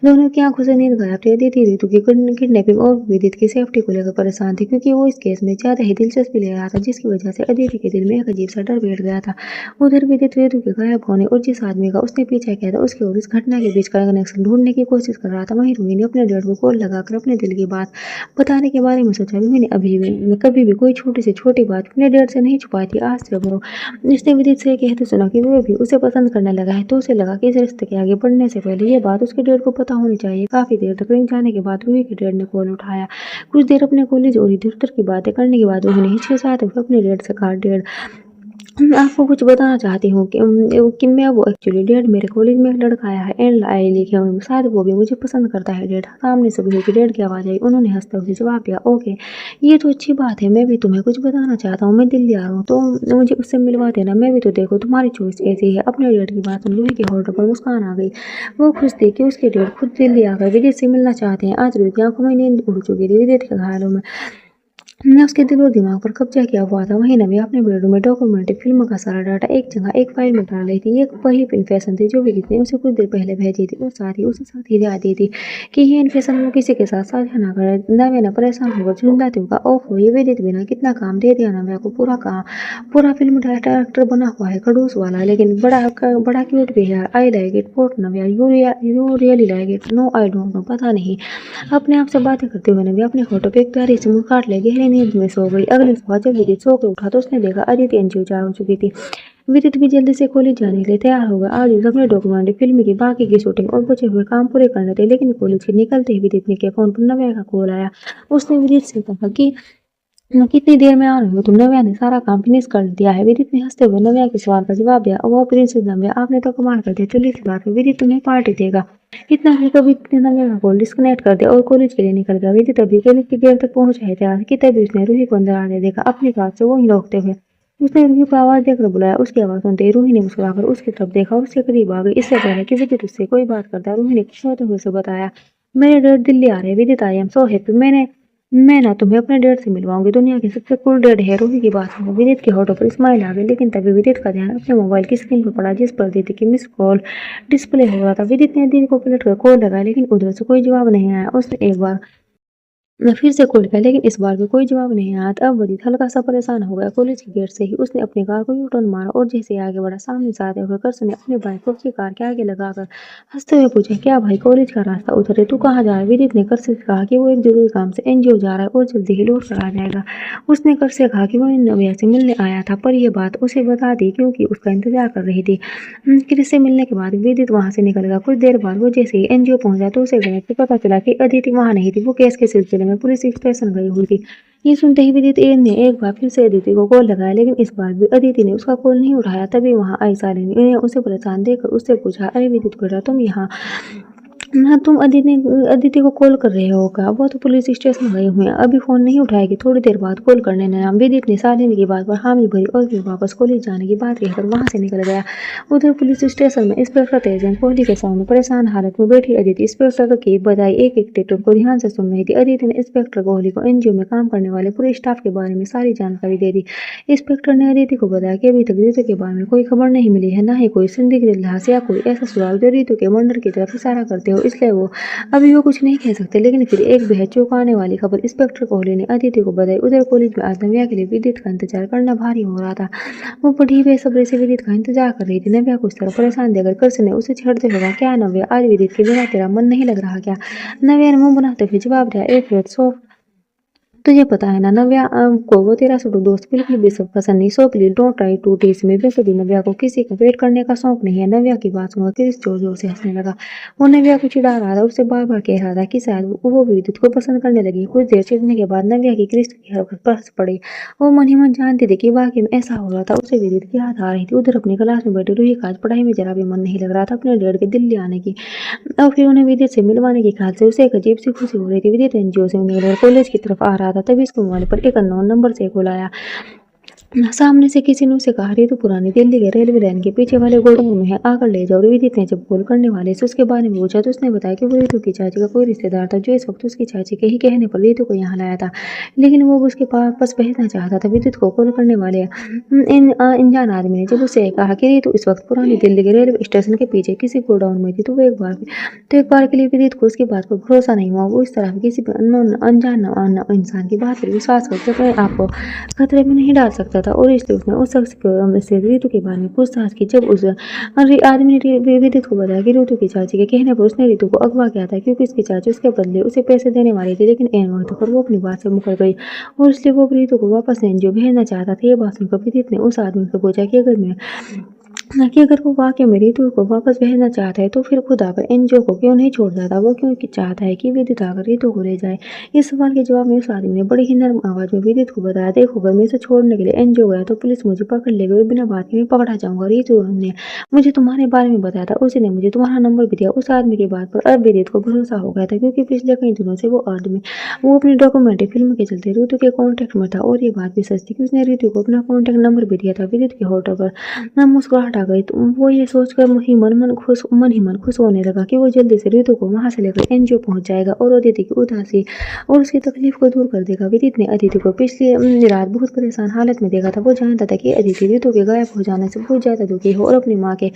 दोनों की आंखों से नींद गायब थी। अदिति ऋतु की किडनैपिंग और विदित की सेफ्टी को लेकर परेशान थी, क्योंकि वो इस केस में ज्यादा ही दिलचस्पी ले रहा था, जिसकी वजह से अदिति के दिल में एक अजीब सा डर बैठ गया था। उधर विदित ऋतु के गायब होने और जिस आदमी का उसने पीछा किया था उसके और इस घटना के बीच का कनेक्शन ढूंढने की कोशिश कर रहा था। वहीं रोहिणी ने अपने डर को कॉल लगाकर अपने दिल की बात बताने के बारे में सोचा। रोहिणी अभी भी कभी भी कोई छोटी से छोटी बात अपने डर से नहीं छुपाई थी। आज जब वो इसने विदित से कहते सुना कि वो भी उसे पसंद करने लगा है, तो उसे लगा कि इस रिश्ते के आगे बढ़ने से पहले ये बात उसके डैड को पता होनी चाहिए। काफी देर तक रिंग जाने के बाद रूही के डैड ने कॉल उठाया। कुछ देर अपने कॉलेज और इधर उधर की बातें करने के बाद उन्होंने हिचकिचाते हुए अपने डैड से कहा, "डैड, मैं आपको कुछ बताना चाहती हूँ कि मैं वो एक्चुअली डैड, मेरे कॉलेज में एक लड़का आया है एंड आई लिखे हुए, शायद वो भी मुझे पसंद करता है डैड।" सामने से रूही की डैड की आवाज़ आई। उन्होंने हंसते हुए जवाब दिया, "ओके, ये तो अच्छी बात है। मैं भी तुम्हें कुछ बताना चाहता हूँ। मैं दिल्ली आ रहा हूँ, तो मुझे उससे मिलवा देना। मैं भी तो देखो तुम्हारी चॉइस ऐसी है।" अपने डैड की बात सुन रूही के होठों पर मुस्कान आ गई। वो खुश थी कि उसके डैड खुद दिल्ली आकर विदित से मिलना चाहते हैं। आज रूही की आंखों में नींद उड़ चुकी थी। विदित के ख्यालों में ने उसके दिल और दिमाग पर कब्जा किया हुआ था। वहीं नव्या अपने बेडरूम में डॉक्यूमेंट्री फिल्म का सारा डाटा एक जगह एक फाइल में डाल रही थी। ये पहली इन्फेशन थी जो विदित ने उसे कुछ देर पहले भेजी थी और साथ ही उसे साथ हिदायत दी थी कि ये इन्फेशन वो किसी के साथ साझा ना करे। नव्या ने परेशान होकर झुंझलाते हुए कहा, "ओहो, ये विदित बिना कितना काम दे दिया नव्या को। पूरा फिल्म डायरेक्टर बना हुआ है, खड़ूस वाला, लेकिन बड़ा क्यूट भी है। I like it port Navya, you really like it. No I don't know, पता नहीं।" अपने आप से बातें करते हुए नव्या अपने होठों पे एक प्यारी सी मुस्कान ले गहरी नींद में सो गई। अगली सुबह जब विदित सो कर उठा तो उसने देखा अदिति एनजीओ जा हो चुकी थी। विदित भी जल्दी से कॉलेज जाने के लिए तैयार हो गया। आज उसे अपने डॉक्यूमेंट्री फिल्म की बाकी की शूटिंग और बचे हुए काम पूरे करने थे, लेकिन कॉलेज से निकलते ही विदित के फोन पर नव्या का कॉल आया। उसने विदित से कहा कि कितनी देर में आ रहे हो तुम? नव्या ने सारा काम फिनिश कर दिया है। विदित ने हंसते हुए नव्या के सवाल का जवाब दिया। वो प्रिंसेस नव्या, आपने तो कमाल कर दिया। चलिए इस बात में विदित तुम्हें पार्टी देगा। इतना कि कभी ने नव्या का कॉल डिस्कनेक्ट कर दिया और कॉलेज के लिए निकल गया। विदित अभी कॉलेज की गेट तक पहुंच रहे थे आज कि तभी उसने रूही को अंदर आने देखा, अपनी कार से वहीं रोकते हुए। उसने रूही को आवाज देकर बुलाया। उसकी आवाज सुनते ही रूही ने मुस्कुराकर उसकी तरफ देखा और उसके करीब आ गई। इससे पहले कि विदित उससे कोई बात करता, रूही ने खुश हुए से बताया, "मेरे डैड दिल्ली आ रहे हैं विदित, आई एम सो हैप्पी। मैं ना तुम्हें अपने डैड से मिलवाऊंगी। दुनिया के सबसे कूल डैड है।" रूही की बात सुनो विदित के होठों पर स्माइल आ गई, लेकिन तभी विदित का ध्यान अपने मोबाइल की स्क्रीन पर पड़ा, जिस पर दीदी की मिस कॉल डिस्प्ले हो रहा था। विदित ने दीदी को पलट कर कॉल लगाया, लेकिन उधर से कोई जवाब नहीं आया। उसने एक बार मैं फिर से कॉल किया, लेकिन इस बार भी कोई जवाब नहीं आया। तब वजीद हल्का सा परेशान हो गया। कॉलेज के गेट से ही उसने अपनी कार को यू टर्न मारा और जैसे ही आगे बढ़ा, सामने से आते हुए कर्स ने अपनी बाइक को उसकी कार के आगे लगाकर हंसते हुए पूछा, "क्या भाई, कॉलेज का रास्ता उधर है, तू कहाँ जा रहा है?" विदित ने कर्स से कहा कि वो एक जरूरी काम से एनजीओ जा रहा है और जल्दी ही लौट कर आ जाएगा। उसने कर्स से कहा कि वो नव्या से मिलने आया था, पर यह बात उसे बता दी क्योंकि उसका इंतजार कर रही थी। क्रिस से मिलने के बाद विदित वहां से निकल गया। कुछ देर बाद वो जैसे ही एनजीओ पहुंचा तो उसे गणित से पता चला कि अदिति वहां नहीं थी। वो केस के सिलसिले में पुलिस स्टेशन गई हुई थी। ये सुनते ही विदित ने एक बार फिर से अदिति को कॉल लगाया, लेकिन इस बार भी अदिति ने उसका कॉल नहीं उठाया। तभी वहां आई शालिनी ने उसे परेशान देखकर उससे पूछा, "अरे विदित बेटा, तुम यहाँ हाँ, तुम अदिति को कॉल कर रहे हो क्या? वो तो पुलिस स्टेशन गए हुए हैं, अभी फ़ोन नहीं उठाएगी, थोड़ी देर बाद कॉल कर लेना। विदित ने शालिनी की बात पर हामी भरी और फिर वापस कॉलेज जाने की बात कहकर वहाँ से निकल गया। उधर पुलिस स्टेशन में इंस्पेक्टर तेजन कोहली के सामने परेशान हालत में बैठी अदिति इंस्पेक्टर की बजाय एक-एक टिप्पणी को ध्यान से सुन रही थी। अदिति ने इंस्पेक्टर कोहली को एनजीओ में काम करने वाले पूरे स्टाफ के बारे में सारी जानकारी दे दी। इंस्पेक्टर ने अदिति को बताया कि अभी तक रितु के बारे में कोई खबर नहीं मिली है, ना ही कोई संदिग्ध इतिहास या कोई ऐसा सुराग जो रितु के मर्डर की तरफ इशारा करते हो, इसलिए अभी वो कुछ नहीं कह सकते। लेकिन फिर एक बेहद चौंकाने वाली खबर इंस्पेक्टर कोहली ने अदिति को बताई। उधर कॉलेज में आज नव्या के लिए विदित का इंतजार करना भारी हो रहा था। वो बड़ी बेसब्री से विदित का इंतजार कर रही थी। नव्या को इस तरह परेशान देखकर कृष्ण ने उसे छेड़ते हुए कहा, क्या नव्या, आज विदित के बिना तेरा मन नहीं लग रहा क्या? नव्या ने मुंह बनाते हुए जवाब दिया, एक मिनट सो, तुझे पता है ना नव्या को वो तेरा छोटू दोस्त बिल्कुल भी सब पसंद नहीं। So please don't try to teach me. वैसे भी नव्या को किसी का वेट करने का शौक नहीं है। नव्या की बात सुनकर क्रिस जोर जोर से हंसने लगा। वो नव्या को चिढ़ा रहा था, उससे बार बार कह रहा था कि शायद वो भी विद्युत को पसंद करने लगी। कुछ देर चिढ़ने के बाद नव्या की क्रिस की हरकत पर हंस पड़ी। वो मन ही मन जानती थी कि वाकई में ऐसा हो रहा था। उसे विद्युत की याद आ रही थी। उधर अपनी क्लास में बैठी रूही का आज पढ़ाई में जरा भी मन नहीं लग रहा था अपने डैड के दिल्ली आने की और फिर उन्हें विदित से मिलवाने के ख्याल से उसे एक अजीब सी खुशी हो रही थी। विदित एनजीओ से मिलकर कॉलेज की तरफ आ रहा था, तभी उसके मोबाइल पर एक अननोन नंबर से कॉल आया। सामने से किसी ने उसे कहा, रितु पुरानी दिल्ली के रेलवे लाइन के पीछे वाले गोडाउन में है, आकर ले जाओ। विदित ने जब कॉल करने वाले से उसके बारे में पूछा तो उसने बताया कि वो रितु की चाची का कोई रिश्तेदार था जो इस वक्त उसकी चाची के ही कहने पर रितु को यहाँ लाया था, लेकिन वो उसके वापस भेजना चाहता था। विदित को कॉल करने वाले अनजान आदमी ने जब उसे कहा कि रितु इस वक्त पुरानी दिल्ली के रेलवे स्टेशन के पीछे किसी गोडाउन में थी, तो वो एक बार के लिए विदित को उसकी बात पर भरोसा नहीं हुआ। वो इस तरह किसी भी अनजान इंसान की बात पर विश्वास करके अपने आप को खतरे में नहीं डाल सकता था और इसलिए उसने उस शख्स से रितु के बारे में पूछताछ की। जब उस आदमी ने विदित को बताया कि रितु की चाची के कहने पर उसने रितु को अगवा किया था क्योंकि उसकी चाची उसके बदले उसे पैसे देने वाली थी, लेकिन ऐन वक्त पर वो अपनी बात से मुकर गई और इसलिए वो रितु को वापस एनजीओ भेजना चाहता था। ये बात सुनकर विदित ने उस आदमी से पूछा कि अगर वो वाकई में रितु को वापस भेजना चाहता है तो फिर खुद आकर एनजीओ को क्यों नहीं छोड़ जाता? वो क्यों चाहता है कि विदित आकर रितु को ले जाए? इस सवाल के जवाब में उस आदमी ने बड़ी ही नर्म आवाज में विदित को बताया, देखो अगर मैं इसे छोड़ने के लिए एनजीओ गया तो पुलिस मुझे पकड़ लेगी और बिना बात के मैं पकड़ा जाऊंगा। रितु ने मुझे तुम्हारे बारे में बताया था, उसी ने मुझे तुम्हारा नंबर भी दिया। उस आदमी की बात पर अब विदित को भरोसा हो गया था क्योंकि पिछले कई दिनों से वो अपनी डॉक्यूमेंट्री फिल्म के चलते रितु के कॉन्टेक्ट में था और ये बात भी सच थी कि उसने रितु को अपना कॉन्टेक्ट नंबर भी दिया था। विदित के होठों पर मुस्कुराहट आ गई, तो वो ये सोचकर मन ही मन खुश होने लगा कि वो जल्दी से रितु को वहां से लेकर एनजीओ पहुंच जाएगा और अदिति की उदासी और उसकी तकलीफ को दूर कर देगा। विदित ने अदिति को पिछली रात बहुत परेशान हालत में देखा था। वो जानता था कि अदिति रितु के गायब हो जाने से बहुत ज्यादा दुखी हो और अपनी माँ के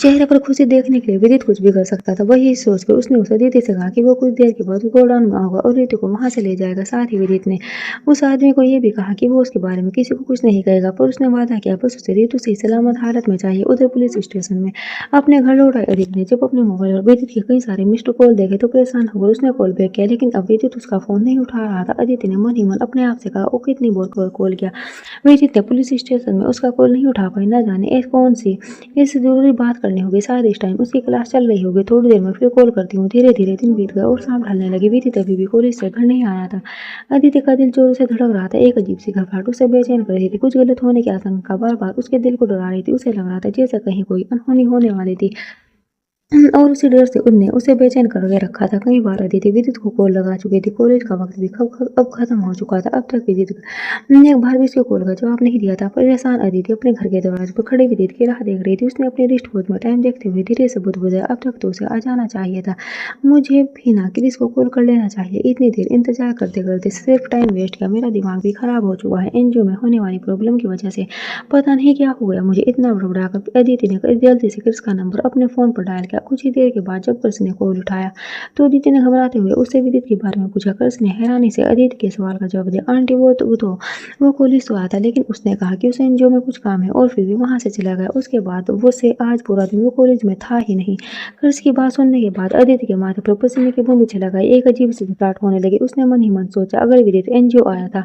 चेहरे पर खुशी देखने के लिए विदित कुछ भी कर सकता था। वही सोचकर उसने उस अदिति से कहा कि वो कुछ देर के बाद गोडाउन में आएगा और रितु को वहां से ले जाएगा। साथ ही विदित ने उस आदमी को ये भी कहा कि वो उसके बारे में किसी को कुछ नहीं कहेगा, पर उसने वादा किया बस उसे रितु से सलामत हालत में चाहिए। उधर पुलिस स्टेशन में अपने घर लौट आए अदिति ने जब अपने मोबाइल पर विदित के कई सारे मिस्ड कॉल देखे तो परेशान होकर उसने कॉल बैक किया, लेकिन अब विदित उसका फोन नहीं उठा रहा था। अदिति ने मन ही मन अपने आप से कहा, वो कितनी बार कॉल किया, विदित ने पुलिस स्टेशन में उसका कॉल नहीं उठा पाई। न जाने कौन सी इससे जरूरी बात करनी होगी, शायद इस टाइम उसकी क्लास चल रही होगी। थोड़ी देर में फिर कॉल करती हूँ। धीरे धीरे दिन बीत गया और शाम ढलने लगी। विदित अभी भी कॉलेज से घर नहीं आया था। अदिति का दिल जोर से धड़क रहा था। एक अजीब सी घबराहट उसे बेचैन कर रही थी। कुछ गलत होने की आशंका बार बार उसके दिल को डरा रही थी। उसे लग रहा था जैसे कहीं कोई अनहोनी होने वाली थी और उसी डर से उनने उसे बेचैन करके रखा था। कई बार अदिति विदित को कॉल लगा चुकी थी। कॉलेज का वक्त भी अब खत्म हो चुका था। अब तक विदित ने एक बार भी उसके कॉल का जवाब नहीं दिया था। परेशान अदिति अपने घर के दरवाजे पर खड़ी विदित की राह देख रही थी। उसने अपने रिस्ट वॉच में टाइम देखते हुए धीरे से बुदबुदाया, अब तक तो उसे आ जाना चाहिए था। मुझे भी ना क्रिस को कॉल कर लेना चाहिए। इतनी देर इंतजार करते करते सिर्फ टाइम वेस्ट किया। मेरा दिमाग भी खराब हो चुका है एनजीओ में होने वाली प्रॉब्लम की वजह से। पता नहीं क्या हो गया मुझे। इतना बड़बड़ाकर अदिति ने जल्दी से क्रिस का नंबर अपने फोन पर डायल किया। कुछ ही देर के बाद जब कृष्ण ने कॉल उठाया तो अदिति ने घबराते हुए उससे विदित के बारे में पूछा। कृष्ण ने हैरानी से अदिति के सवाल का जवाब दिया, आंटी वो कॉलेज तो आया था, लेकिन उसने कहा कि उसे एनजीओ में कुछ काम है और फिर भी वहां से चला गया। उसके बाद वो से आज पूरा दिन वो कॉलेज में था ही नहीं। कृष्ण की बात सुनने के बाद अदिति के माथे पर पसीने की बूंदें चला गई। एक अजीब सी घबराहट होने लगी। उसने मन ही मन सोचा, अगर विदित एनजीओ आया था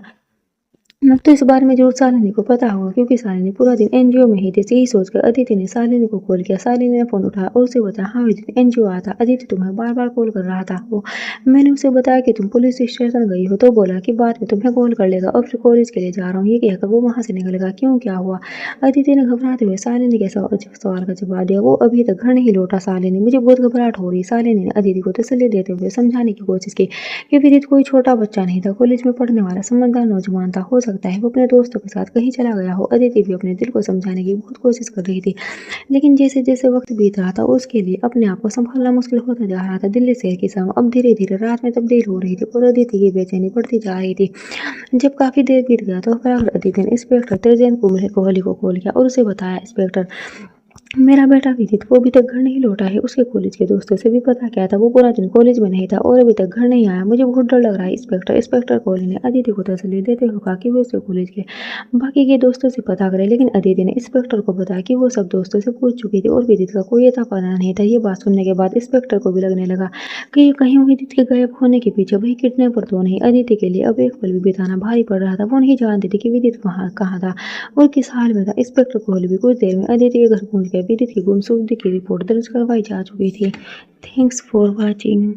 अब तो इस बारे में ज़रूर शालिनी को पता होगा क्योंकि शालिनी पूरा दिन एनजीओ में ही थी। यही सोचकर अदिति ने शालिनी को कॉल किया। शालिनी ने फ़ोन उठाया और उसे बताया, हाँ विदित, एनजीओ आया था। अदिति तुम्हें बार-बार कॉल कर रहा था वो। मैंने उसे बताया कि तुम पुलिस स्टेशन गई हो तो बोला कि बाद में तुम्हें कॉल कर लेगा और फिर कॉलेज के लिए जा रहा हूँ। ये कहकर वो वहाँ से निकल गया। क्यों, क्या हुआ? अदिति ने घबराते हुए शालिनी के सवाल का जवाब दिया। वो अभी तक घर नहीं लौटा शालिनी, मुझे बहुत घबराहट हो रही। शालिनी ने अदिति को तसल्ली देते हुए समझाने की कोशिश की कि विदित कोई छोटा बच्चा नहीं था, कॉलेज में पढ़ने वाला समझदार नौजवान था। हो सकता है वो अपने दोस्तों के साथ कहीं चला गया हो। अदिति भी अपने दिल को समझाने की बहुत कोशिश कर रही थी, लेकिन जैसे-जैसे वक्त बीत रहा था उसके लिए अपने आप को संभालना मुश्किल होता जा रहा था। दिल्ली शहर की शाम अब धीरे-धीरे रात में तब्दील हो रही थी और अदिति की बेचैनी बढ़ती जा रही थी। जब काफ़ी देर बीत गया तो फिर अदिति ने इंस्पेक्टर तृजेन कोहली को कॉल किया और उसे बताया, इंस्पेक्टर, मेरा बेटा विदित वो अभी तक घर नहीं लौटा है। उसके कॉलेज के दोस्तों से भी पता किया था, वो पूरा दिन कॉलेज में नहीं था और अभी तक घर नहीं आया। मुझे बहुत डर लग रहा है इंस्पेक्टर। इंस्पेक्टर कोहली ने अदिति को तसल्ली देते हुए कहा कि वो उसके कॉलेज के बाकी के दोस्तों से पता करे, लेकिन अदिति ने इंस्पेक्टर को बताया कि वो सब दोस्तों से पूछ चुकी थी और विदित का कोई अता पता नहीं था। ये बात सुनने के बाद इंस्पेक्टर को भी लगने लगा कि कहीं विदित के गायब होने के पीछे वही किडनैपर तो नहीं। अदिति के लिए अब एक पल भी बिताना भारी पड़ रहा था। वो नहीं जानती थी कि विदित कहाँ था और किस हाल में था। इंस्पेक्टर कोहली भी कुछ देर में अदिति के घर पहुंच गए। विदित की गुमशुदगी की रिपोर्ट दर्ज करवाई जा चुकी थी। Thanks for watching.